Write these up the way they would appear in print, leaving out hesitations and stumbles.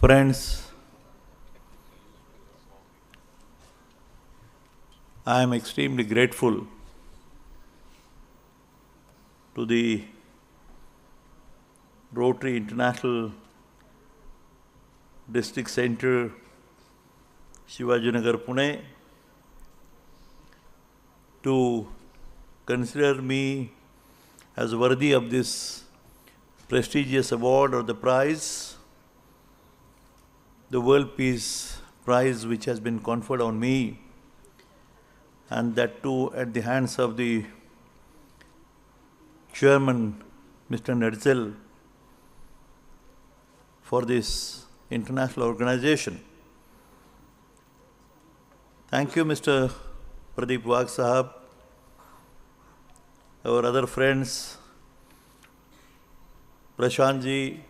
Friends, I am extremely grateful to the Rotary International District Centre, Shivajinagar, Pune, to consider me as worthy of this prestigious award or the prize, the World Peace Prize which has been conferred on me, and that too at the hands of the Chairman, Mr. Netzel, for this international organization. Thank you, Mr. Pradeep Wagh Sahab, our other friends, Prashant ji,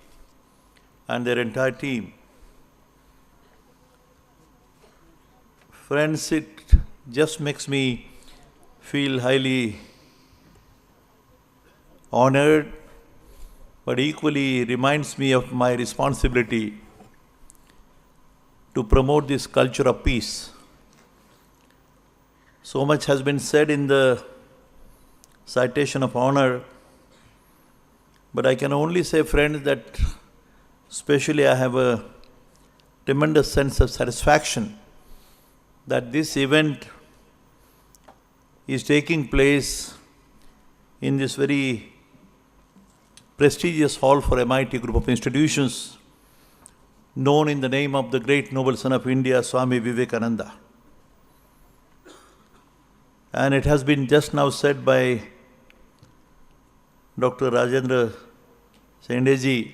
and their entire team. Friends, it just makes me feel highly honored, but equally reminds me of my responsibility to promote this culture of peace. So much has been said in the citation of honor, but I can only say, friends, that especially I have a tremendous sense of satisfaction that this event is taking place in this very prestigious hall for MIT group of institutions, known in the name of the great noble son of India, Swami Vivekananda. And it has been just now said by Dr. Rajendra Sendeji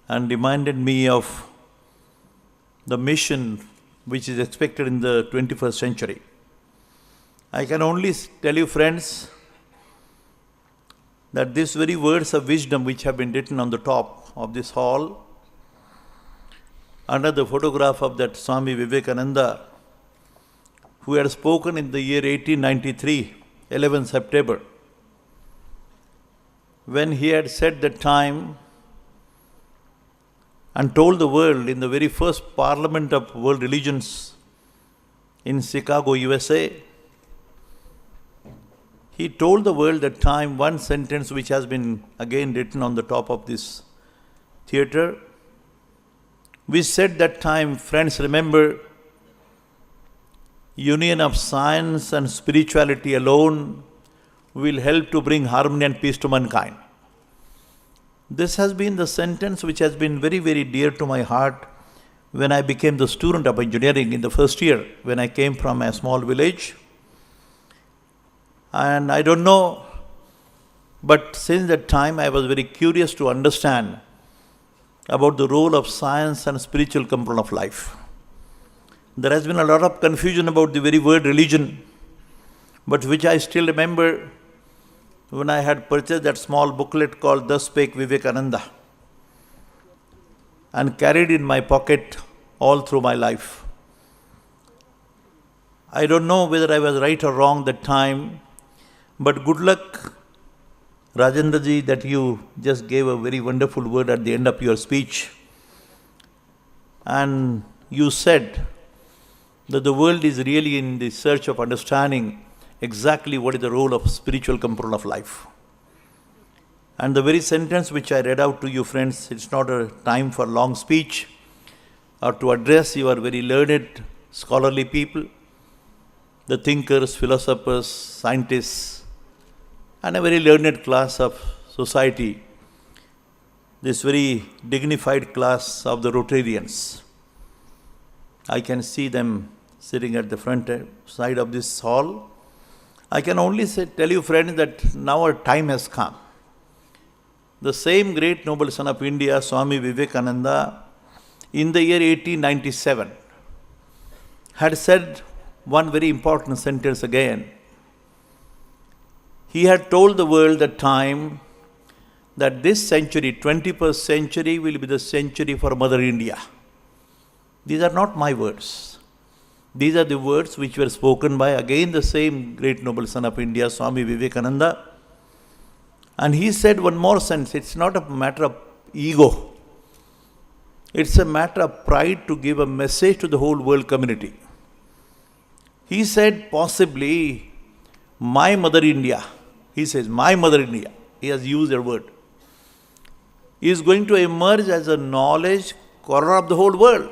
and reminded me of the mission which is expected in the 21st century. I can only tell you, friends, that these very words of wisdom which have been written on the top of this hall, under the photograph of that Swami Vivekananda, who had spoken in the year 1893, 11 September, when he had said that time and told the world in the very first Parliament of World Religions in Chicago, USA, he told the world that time one sentence which has been again written on the top of this theatre. We said that time, friends, remember, union of science and spirituality alone will help to bring harmony and peace to mankind. This has been the sentence which has been very, very dear to my heart when I became the student of engineering in the first year, when I came from a small village. And I don't know, but since that time I was very curious to understand about the role of science and spiritual component of life. There has been a lot of confusion about the very word religion, but which I still remember when I had purchased that small booklet called Thus Spake Vivekananda and carried in my pocket all through my life. I don't know whether I was right or wrong that time, but good luck, Rajendra ji, that you just gave a very wonderful word at the end of your speech. And you said that the world is really in the search of understanding exactly what is the role of spiritual component of life. And the very sentence which I read out to you, friends, it's not a time for long speech or to address your very learned, scholarly people, the thinkers, philosophers, scientists, and a very learned class of society, this very dignified class of the Rotarians. I can see them sitting at the front side of this hall. I can only tell you, friends, that now our time has come. The same great noble son of India, Swami Vivekananda, in the year 1897, had said one very important sentence again. He had told the world at time that this century, 21st century, will be the century for Mother India. These are not my words. These are the words which were spoken by again the same great noble son of India, Swami Vivekananda. And he said one more sentence, it's not a matter of ego. It's a matter of pride to give a message to the whole world community. He said, possibly, my mother India, he says, my mother India, he has used that word, is going to emerge as a knowledge corner of the whole world.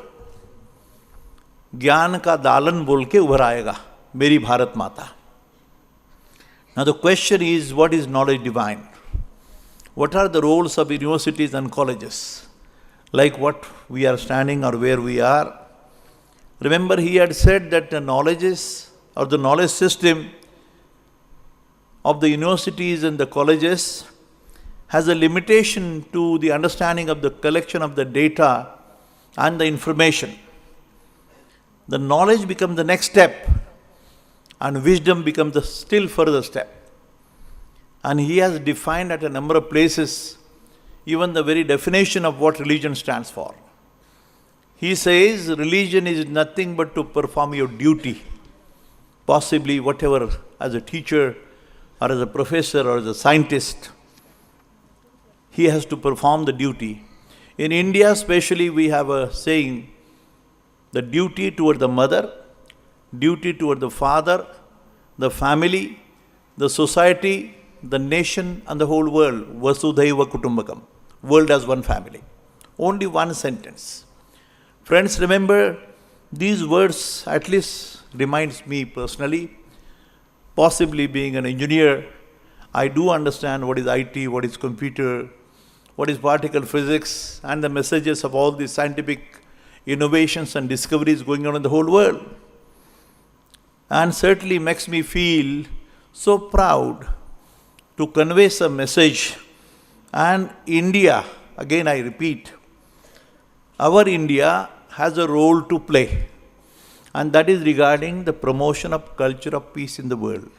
ज्ञान का दालन बोल के उभर आएगा मेरी भारत माता. Now the question is, what is knowledge divine? What are the roles of universities and colleges? Like what we are standing or where we are. Remember, he had said that the knowledges or the knowledge system of the universities and the colleges has a limitation to the understanding of the collection of the data and the information. The knowledge becomes the next step, and wisdom becomes the still further step. And he has defined at a number of places even the very definition of what religion stands for. He says religion is nothing but to perform your duty, possibly whatever, as a teacher or as a professor or as a scientist, he has to perform the duty. In India especially, we have a saying, the duty toward the mother, duty toward the father, the family, the society, the nation and the whole world. Vasudhaiva Kutumbakam. World as one family. Only one sentence. Friends, remember, these words at least reminds me personally, possibly being an engineer, I do understand what is IT, what is computer, what is particle physics, and the messages of all these scientific innovations and discoveries going on in the whole world. And certainly makes me feel so proud to convey some message. And India, again I repeat, our India has a role to play, and that is regarding the promotion of culture of peace in the world.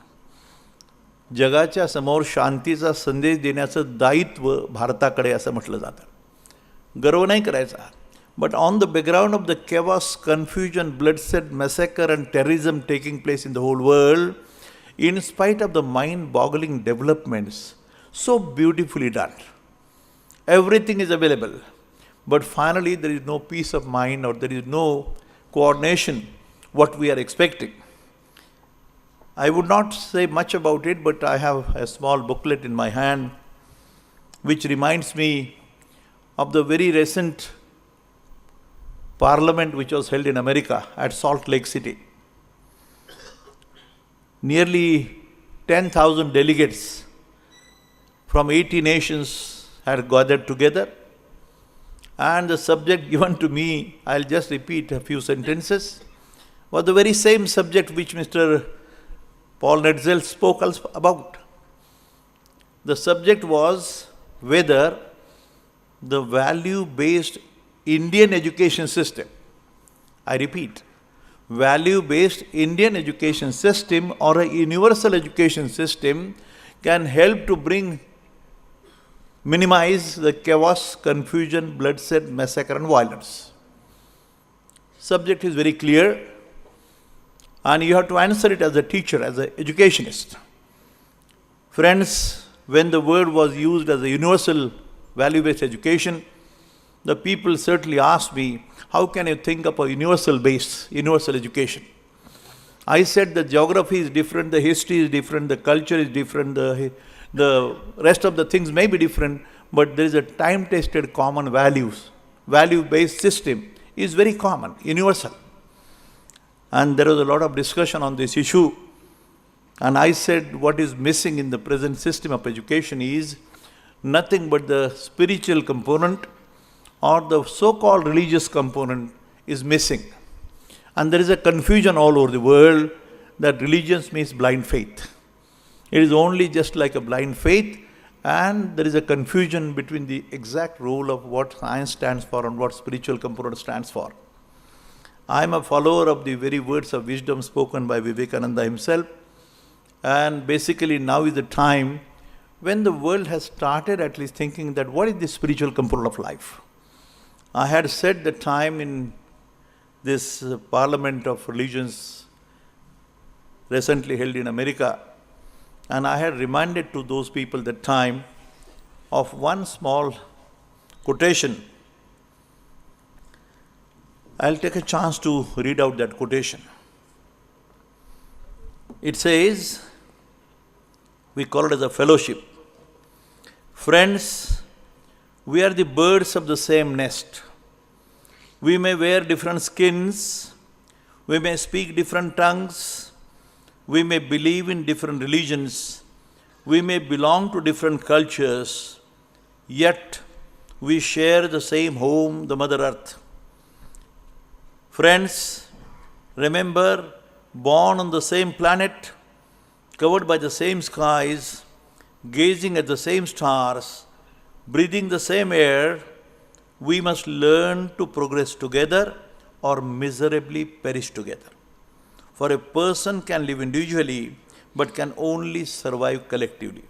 जगाच्या समोर शांतीचा संदेश देण्याचं दायित्व भारताकडे असं म्हटलं जातं. गर्व नाही करायचा. But on the background of the chaos, confusion, bloodshed, massacre and terrorism taking place in the whole world, in spite of the mind-boggling developments, so beautifully done. Everything is available. But finally there is no peace of mind, or there is no coordination what we are expecting. I would not say much about it, but I have a small booklet in my hand which reminds me of the very recent parliament which was held in America at Salt Lake City. Nearly 10,000 delegates from 80 nations had gathered together, and the subject given to me, I'll just repeat a few sentences, was the very same subject which Mr. Paul Netzel spoke about. The subject was whether the value-based Indian education system, I repeat, value-based Indian education system or a universal education system can help to minimize the chaos, confusion, bloodshed, massacre and violence. Subject is very clear, and you have to answer it as a teacher, as an educationist. Friends, when the word was used as a universal value-based education, the people certainly asked me, how can you think of a universal education? I said the geography is different, the history is different, the culture is different, the rest of the things may be different, but there is a time-tested common values. Value-based system is very common, universal. And there was a lot of discussion on this issue. And I said what is missing in the present system of education is nothing but the spiritual component or the so-called religious component is missing. And there is a confusion all over the world that religion means blind faith. It is only just like a blind faith, and there is a confusion between the exact role of what science stands for and what spiritual component stands for. I am a follower of the very words of wisdom spoken by Vivekananda himself, and basically now is the time when the world has started at least thinking that what is the spiritual component of life. I had said the time in this Parliament of Religions recently held in America, and I had reminded to those people that time of one small quotation I'll take a chance to read out that quotation. It says, we call it as a fellowship. Friends, we are the birds of the same nest. We may wear different skins, we may speak different tongues, we may believe in different religions, we may belong to different cultures, yet we share the same home, the Mother Earth. Friends, remember, born on the same planet, covered by the same skies, gazing at the same stars, breathing the same air, we must learn to progress together or miserably perish together. For a person can live individually, but can only survive collectively.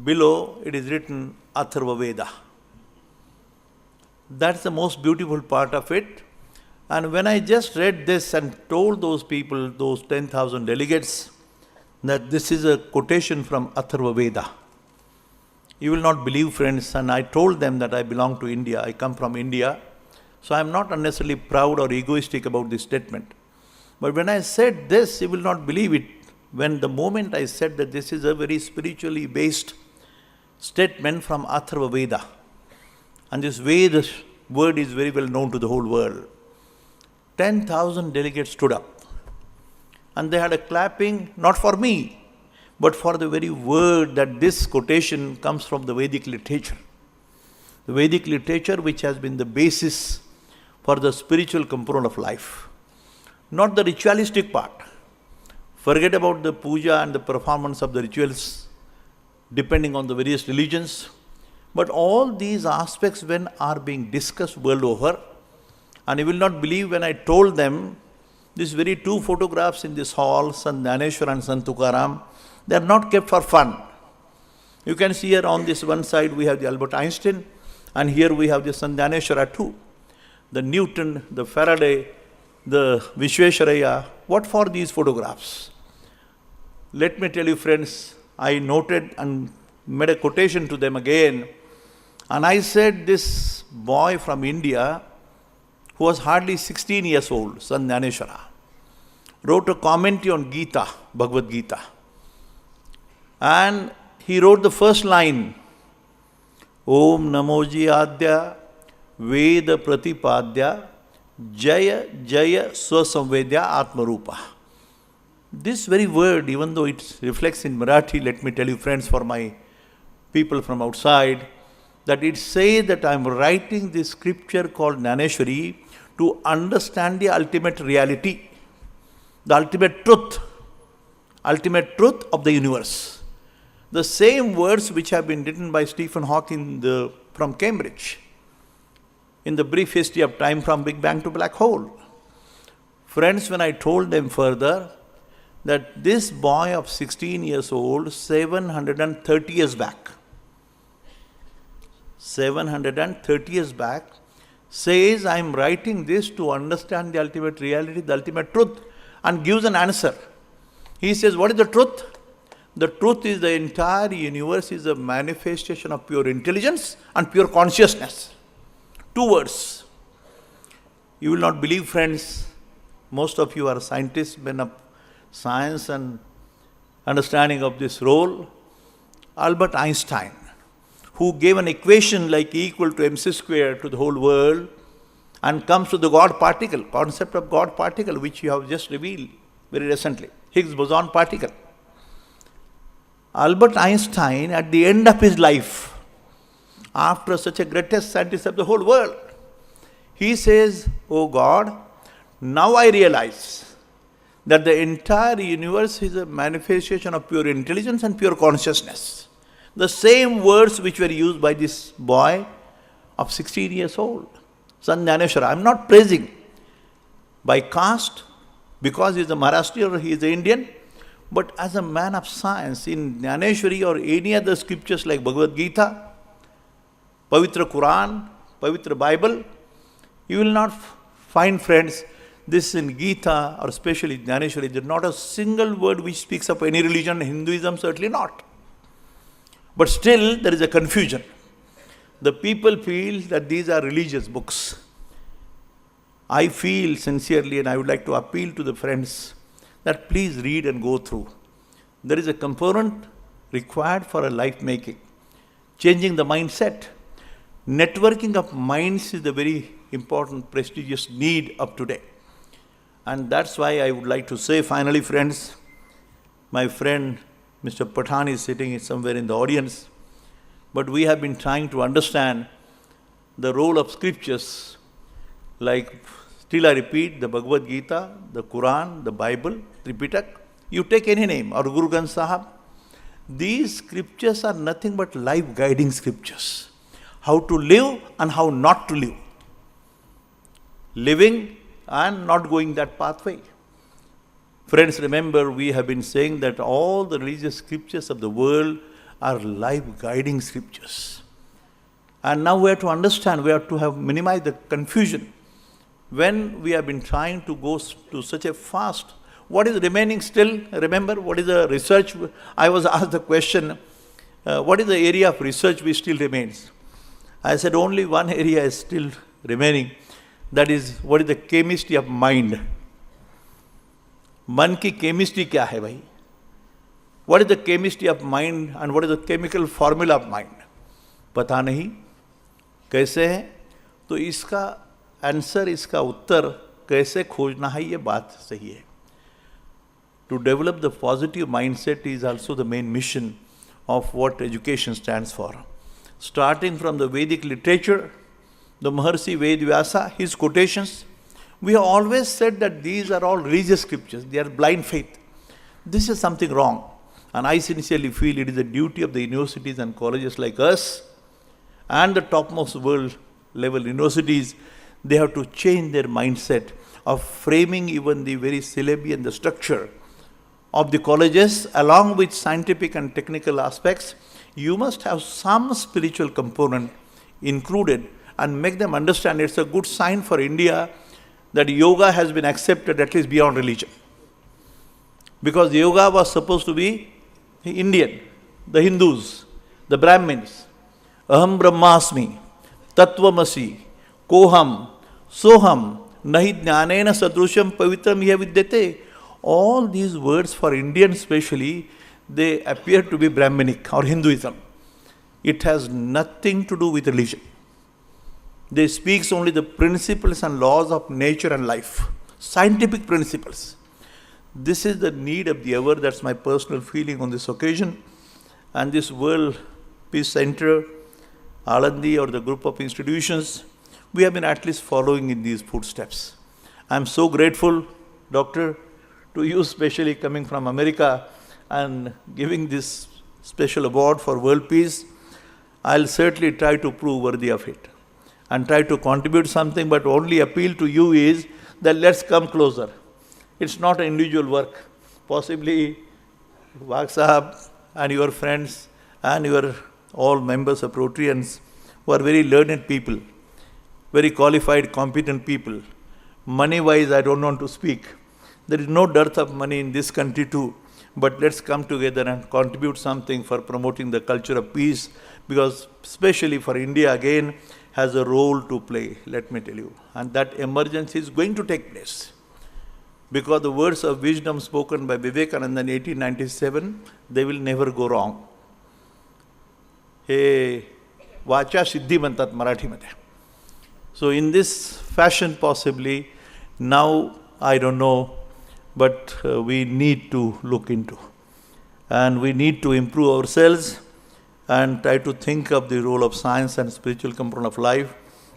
Below it is written Atharva Veda. That's the most beautiful part of it. And when I just read this and told those people, those 10,000 delegates, that this is a quotation from Atharva Veda, you will not believe, friends, and I told them that I belong to India, I come from India, so I am not unnecessarily proud or egoistic about this statement. But when I said this, you will not believe it. When the moment I said that this is a very spiritually based statement from Atharva Veda, and this Veda word is very well known to the whole world, 10,000 delegates stood up. And they had a clapping, not for me, but for the very word that this quotation comes from the Vedic literature. The Vedic literature which has been the basis for the spiritual component of life. Not the ritualistic part. Forget about the puja and the performance of the rituals depending on the various religions. But all these aspects when are being discussed world over, and you will not believe when I told them these very two photographs in this hall, Sant Dhaneshwar and Sant Tukaram, they are not kept for fun. You can see here on this one side we have the Albert Einstein, and here we have the Sant Dhaneshwara too. The Newton, the Faraday, the Vishvesharaya. What for these photographs? Let me tell you, friends, I noted and made a quotation to them again, and I said this boy from India, who was hardly 16 years old, Sant Dhaneshwara, wrote a commentary on Gita, Bhagavad Gita. And he wrote the first line, Om Namoji Adya Veda Pratipadya Jaya Jaya Swasamvedya Atmarupa. This very word, even though it reflects in Marathi, let me tell you, friends, for my people from outside, that it says that I am writing this scripture called Jnaneshwari to understand the ultimate reality, the ultimate truth of the universe. The same words which have been written by Stephen Hawking from Cambridge in the brief history of time from Big Bang to black hole. Friends, when I told them further that this boy of 16 years old, 730 years back, 730 years back, says, I am writing this to understand the ultimate reality, the ultimate truth, and gives an answer. He says, what is the truth? The truth is the entire universe is a manifestation of pure intelligence and pure consciousness. Two words. You will not believe, friends, most of you are scientists, men of science and understanding of this role. Albert Einstein, who gave an equation like E equal to mc squared to the whole world, and comes to the God particle, concept of God particle, which you have just revealed very recently, Higgs boson particle. Albert Einstein, at the end of his life, after such a greatest scientist of the whole world, he says, oh God, now I realize that the entire universe is a manifestation of pure intelligence and pure consciousness. The same words which were used by this boy of 16 years old, Sant Dhaneshwara. I am not praising by caste, because he is a Maharashtrian or he is an Indian, but as a man of science in Jnaneshwari or any other scriptures like Bhagavad Gita, Pavitra Quran, Pavitra Bible, you will not find, friends, this in Gita or especially Jnaneshwari, there is not a single word which speaks of any religion, Hinduism certainly not. But still there is a confusion. The people feel that these are religious books. I feel sincerely, and I would like to appeal to the friends, that please read and go through. There is a component required for a life making, changing the mindset. Networking of minds is the very important, prestigious need of today. And that's why I would like to say, finally, friends, my friend Mr. Pathan is sitting somewhere in the audience, but we have been trying to understand the role of scriptures, like, still I repeat, the Bhagavad Gita, the Quran, the Bible, Tripitak, you take any name, or Guru Granth Sahib. These scriptures are nothing but life guiding scriptures. How to live and how not to live. Living and not going that pathway. Friends, remember, we have been saying that all the religious scriptures of the world are life guiding scriptures. And now we have to understand, we have to have minimized the confusion. When we have been trying to go to such a fast, what is remaining still? Remember, what is the research? I was asked the question, what is the area of research which still remains? I said only one area is still remaining. That is, what is the chemistry of mind? मन की chemistry क्या है भाई? What is the chemistry of mind and what is the chemical formula of mind? पता नहीं कैसे है? तो इसका आंसर, इसका उत्तर कैसे खोजना है, ये बात सही है. To develop the positive mindset is also the main mission of what education stands for. Starting from the Vedic literature, the Maharshi Ved Vyasa, his quotations, we have always said that these are all religious scriptures, they are blind faith. This is something wrong. And I sincerely feel it is the duty of the universities and colleges like us and the topmost world level universities, they have to change their mindset of framing even the very syllabi and the structure of the colleges along with scientific and technical aspects. You must have some spiritual component included and make them understand it's a good sign for India that yoga has been accepted at least beyond religion. Because yoga was supposed to be Indian, the Hindus, the Brahmins. Aham Brahmasmi, Tattvamasi, Koham, Soham, Nahi Jnanena Sadrusham Pavitram Iha Vidyate. All these words for Indians especially, they appear to be Brahminic or Hinduism. It has nothing to do with religion. They speak only the principles and laws of nature and life, scientific principles. This is the need of the hour. That's my personal feeling on this occasion. And this World Peace Center, Alandi, or the group of institutions, we have been at least following in these footsteps. I'm so grateful, Doctor, to you, especially coming from America and giving this special award for world peace. I'll certainly try to prove worthy of it and try to contribute something, but only appeal to you is that let's come closer. It's not an individual work. Possibly Wagh Sahab and your friends and your all members of Rotarians who are very learned people, very qualified, competent people. Money-wise, I don't want to speak. There is no dearth of money in this country too, but let's come together and contribute something for promoting the culture of peace, because especially for India again has a role to play, let me tell you. And that emergence is going to take place. Because the words of wisdom spoken by Vivekananda in 1897, they will never go wrong. He vacha siddhi म्हणतात मराठीमध्ये. So in this fashion possibly, now I don't know, but we need to look into. And we need to improve ourselves and try to think of the role of science and spiritual component of life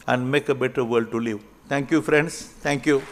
and make a better world to live. Thank you, friends. Thank you.